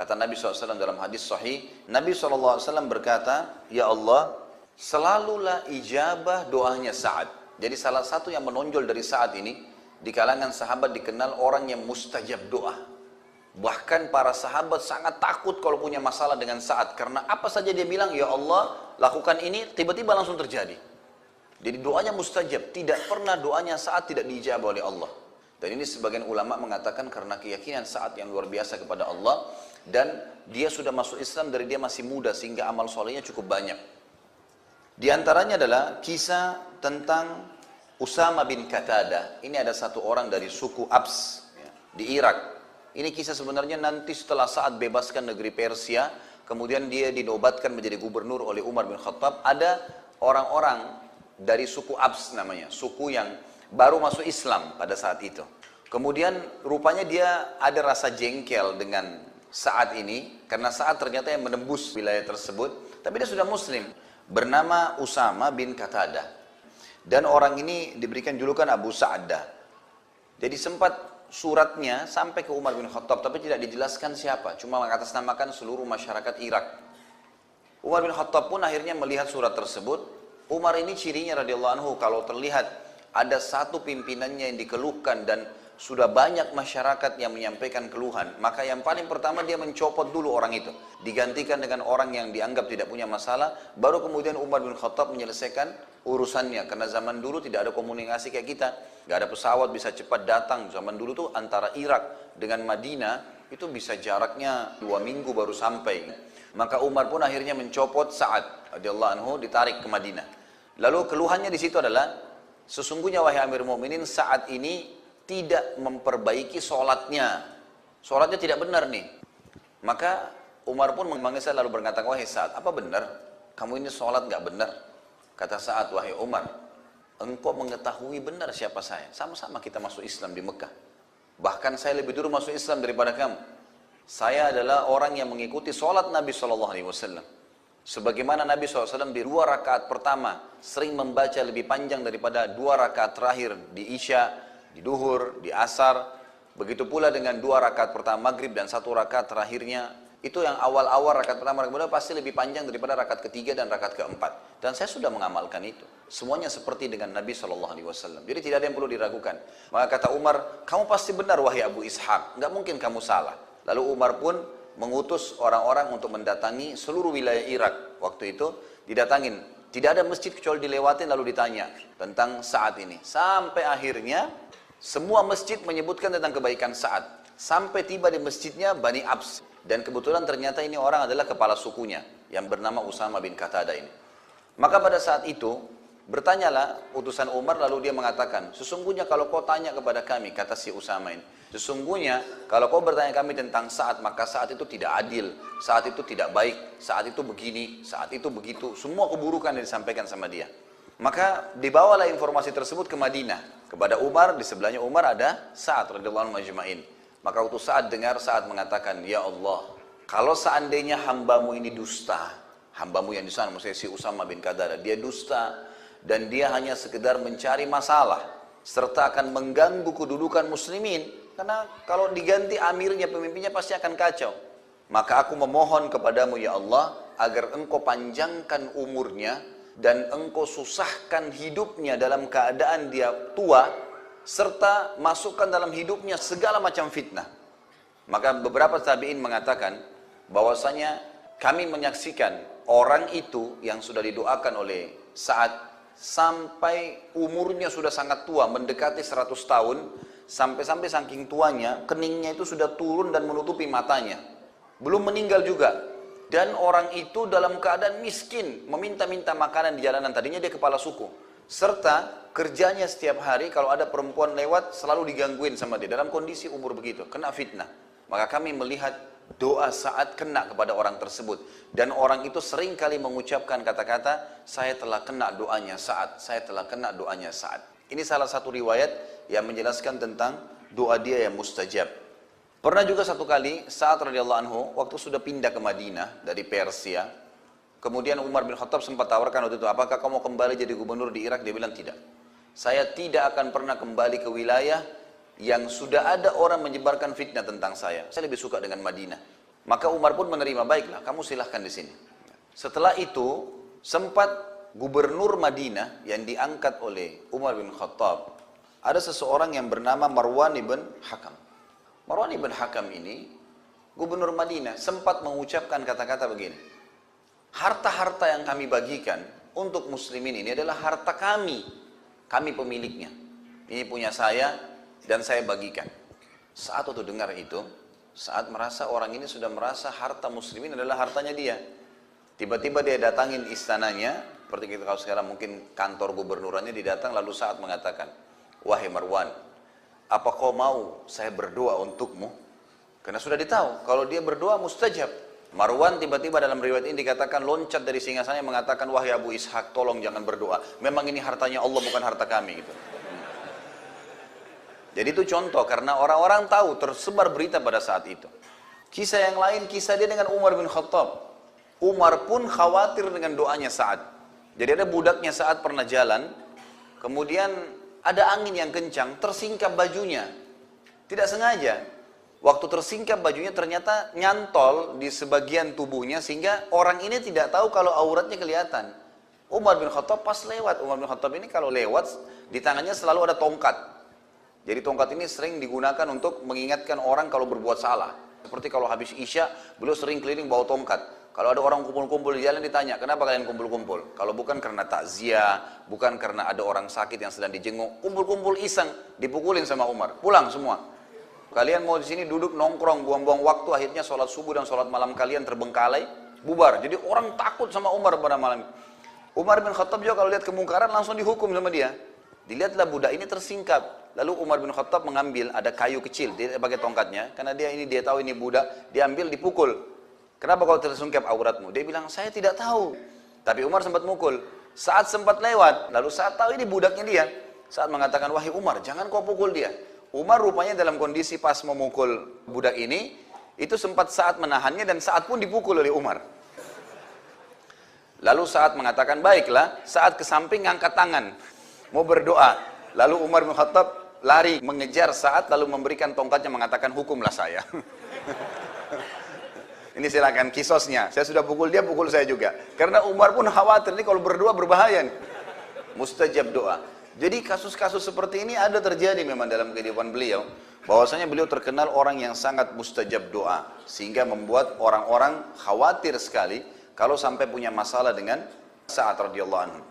Kata Nabi SAW dalam hadis sahih, Nabi SAW berkata, "Ya Allah, selalulah ijabah doanya Sa'ad." Jadi salah satu yang menonjol dari Sa'ad ini, di kalangan sahabat dikenal orang yang mustajab doa. Bahkan para sahabat sangat takut kalau punya masalah dengan Sa'ad. Karena apa saja dia bilang, "Ya Allah, lakukan ini," tiba-tiba langsung terjadi. Jadi doanya mustajab, tidak pernah doanya Sa'ad tidak diijabah oleh Allah. Dan ini sebagian ulama mengatakan karena keyakinan Sa'ad yang luar biasa kepada Allah, dan dia sudah masuk Islam dari dia masih muda sehingga amal solehnya cukup banyak. Di antaranya adalah kisah tentang Usama bin Qatadah. Ini ada satu orang dari suku Abs di Irak. Ini kisah sebenarnya nanti setelah Sa'ad bebaskan negeri Persia, kemudian dia dinobatkan menjadi gubernur oleh Umar bin Khattab. Ada orang-orang dari suku Abs namanya, suku yang baru masuk Islam pada saat itu. Kemudian rupanya dia ada rasa jengkel dengan Sa'ad ini, karena Sa'ad ternyata yang menembus wilayah tersebut, tapi dia sudah muslim, bernama Usama bin Qatadah. Dan orang ini diberikan julukan Abu Sa'adah. Jadi sempat suratnya sampai ke Umar bin Khattab, tapi tidak dijelaskan siapa, cuma mengatasnamakan seluruh masyarakat Irak. Umar bin Khattab pun akhirnya melihat surat tersebut. Umar ini cirinya radhiyallahu anhu, kalau terlihat ada satu pimpinannya yang dikeluhkan dan sudah banyak masyarakat yang menyampaikan keluhan, maka yang paling pertama dia mencopot dulu orang itu, digantikan dengan orang yang dianggap tidak punya masalah, baru kemudian Umar bin Khattab menyelesaikan urusannya. Karena zaman dulu tidak ada komunikasi kayak kita, nggak ada pesawat bisa cepat datang. Zaman dulu tuh antara Irak dengan Madinah itu bisa jaraknya 2 minggu baru sampai. Maka Umar pun akhirnya mencopot Sa'ad radhiyallahu anhu, ditarik ke Madinah. Lalu keluhannya di situ adalah, sesungguhnya wahai Amir Mu'minin, Sa'ad ini tidak memperbaiki sholatnya. Sholatnya tidak benar nih. Maka Umar pun memanggil saya lalu berkata, "Wahai Sa'ad, apa benar? Kamu ini sholat nggak benar?" Kata Sa'ad, "Wahai Umar, engkau mengetahui benar siapa saya. Sama-sama kita masuk Islam di Mekah. Bahkan saya lebih dulu masuk Islam daripada kamu. Saya adalah orang yang mengikuti sholat Nabi SAW. Sebagaimana Nabi SAW di 2 rakaat pertama sering membaca lebih panjang daripada 2 rakaat terakhir di Isya, di duhur, di asar. Begitu pula dengan 2 rakaat pertama maghrib dan 1 rakaat terakhirnya. Itu yang awal-awal rakaat pertama kemudian pasti lebih panjang daripada rakaat ketiga dan rakaat keempat. Dan saya sudah mengamalkan itu. Semuanya seperti dengan Nabi SAW. Jadi tidak ada yang perlu diragukan. Maka kata Umar, "Kamu pasti benar wahai Abu Ishaq. Nggak mungkin kamu salah." Lalu Umar pun mengutus orang-orang untuk mendatangi seluruh wilayah Irak. Waktu itu didatangin. Tidak ada masjid kecuali dilewatin lalu ditanya tentang Sa'ad ini. Sampai akhirnya semua masjid menyebutkan tentang kebaikan Sa'ad. Sampai tiba di masjidnya Bani Abs. Dan kebetulan ternyata ini orang adalah kepala sukunya yang bernama Usama bin Qatadah ini. Maka pada saat itu bertanyalah utusan Umar, lalu dia mengatakan, "Sesungguhnya kalau kau tanya kepada kami," kata si Usama ini, "sesungguhnya kalau kau bertanya kami tentang Sa'ad, maka Sa'ad itu tidak adil, Sa'ad itu tidak baik, Sa'ad itu begini, Sa'ad itu begitu." Semua keburukan yang disampaikan sama dia. Maka dibawalah informasi tersebut ke Madinah kepada Umar. Di sebelahnya Umar ada Sa'ad radhiyallahu anhu majma'in. Maka waktu Sa'ad dengar, Sa'ad mengatakan, "Ya Allah, kalau seandainya hambamu ini dusta," hambamu yang di sana maksudnya si Usama bin Qatadah, "dia dusta dan dia hanya sekedar mencari masalah serta akan mengganggu kedudukan muslimin, karena kalau diganti amirnya, pemimpinnya pasti akan kacau. Maka aku memohon kepadamu ya Allah agar engkau panjangkan umurnya dan engkau susahkan hidupnya dalam keadaan dia tua, serta masukkan dalam hidupnya segala macam fitnah." Maka beberapa tabi'in mengatakan bahwasanya kami menyaksikan orang itu yang sudah didoakan oleh Sa'ad sampai umurnya sudah sangat tua, mendekati 100 tahun, sampai-sampai saking tuanya keningnya itu sudah turun dan menutupi matanya, belum meninggal juga. Dan orang itu dalam keadaan miskin, meminta-minta makanan di jalanan. Tadinya dia kepala suku, serta kerjanya setiap hari kalau ada perempuan lewat selalu digangguin sama dia dalam kondisi umur begitu, kena fitnah. Maka kami melihat doa Sa'ad kena kepada orang tersebut, dan orang itu sering kali mengucapkan kata-kata, "Saya telah kena doanya Sa'ad, saya telah kena doanya Sa'ad." Ini salah satu riwayat yang menjelaskan tentang doa dia yang mustajab. Pernah juga satu kali Sa'ad radhiyallahu anhu waktu sudah pindah ke Madinah dari Persia, kemudian Umar bin Khattab sempat tawarkan waktu itu, "Apakah kamu kembali jadi gubernur di Irak?" Dia bilang, "Tidak. Saya tidak akan pernah kembali ke wilayah yang sudah ada orang menyebarkan fitnah tentang saya. Saya lebih suka dengan Madinah." Maka Umar pun menerima, baiklah kamu silahkan di sini. Setelah itu sempat gubernur Madinah yang diangkat oleh Umar bin Khattab, ada seseorang yang bernama Marwan ibn Hakam. Marwan ibn Hakam ini gubernur Madinah sempat mengucapkan kata-kata begini, harta-harta yang kami bagikan untuk muslimin ini adalah harta kami pemiliknya, ini punya saya dan saya bagikan. Saat waktu dengar itu, saat merasa orang ini sudah merasa harta muslimin adalah hartanya dia, tiba-tiba dia datangin istananya, seperti kita kalau sekarang mungkin kantor gubernurannya didatang, lalu saat mengatakan, wahai Marwan, apa kau mau saya berdoa untukmu? Karena sudah ditahu, kalau dia berdoa mustajab. Marwan tiba-tiba dalam riwayat ini dikatakan loncat dari singgasananya mengatakan, wahai Abu Ishaq, tolong jangan berdoa. Memang ini hartanya Allah, bukan harta kami. Gitu. Jadi itu contoh, karena orang-orang tahu, tersebar berita pada saat itu. Kisah yang lain, kisah dia dengan Umar bin Khattab. Umar pun khawatir dengan doanya Sa'ad. Jadi ada budaknya Sa'ad pernah jalan, kemudian ada angin yang kencang, tersingkap bajunya. Tidak sengaja. Waktu tersingkap bajunya ternyata nyantol di sebagian tubuhnya, sehingga orang ini tidak tahu kalau auratnya kelihatan. Umar bin Khattab pas lewat, Umar bin Khattab ini kalau lewat, di tangannya selalu ada tongkat. Jadi tongkat ini sering digunakan untuk mengingatkan orang kalau berbuat salah. Seperti kalau habis Isya, beliau sering keliling bawa tongkat. Kalau ada orang kumpul-kumpul di jalan ditanya, kenapa kalian kumpul-kumpul? Kalau bukan karena takziah, bukan karena ada orang sakit yang sedang dijenguk, kumpul-kumpul iseng, dipukulin sama Umar. Pulang semua. Kalian mau di sini duduk nongkrong, buang-buang waktu, akhirnya sholat subuh dan sholat malam kalian terbengkalai, bubar. Jadi orang takut sama Umar pada malam. Umar bin Khattab juga kalau lihat kemungkaran langsung dihukum sama dia. Dilihatlah budak ini tersingkap. Lalu Umar bin Khattab mengambil, ada kayu kecil, dia pakai tongkatnya, karena dia tahu ini budak, diambil, dipukul. Kenapa kau tersungkap auratmu? Dia bilang, saya tidak tahu. Tapi Umar sempat mukul. Saat sempat lewat, lalu saat tahu ini budaknya dia. Saat mengatakan, wahai Umar, jangan kau pukul dia. Umar rupanya dalam kondisi pas memukul budak ini, itu sempat saat menahannya dan saat pun dipukul oleh Umar. Lalu saat mengatakan, baiklah, saat ke samping ngangkat tangan, mau berdoa. Lalu Umar bin Khattab lari mengejar saat, lalu memberikan tongkatnya mengatakan, hukumlah saya. Ini silakan kisosnya. Saya sudah pukul dia, pukul saya juga. Karena Umar pun khawatir, ini kalau berdoa berbahaya nih. Mustajab doa. Jadi kasus-kasus seperti ini ada terjadi memang dalam kehidupan beliau. Bahwasanya beliau terkenal orang yang sangat mustajab doa. Sehingga membuat orang-orang khawatir sekali kalau sampai punya masalah dengan Sa'ad radhiyallahu anhu.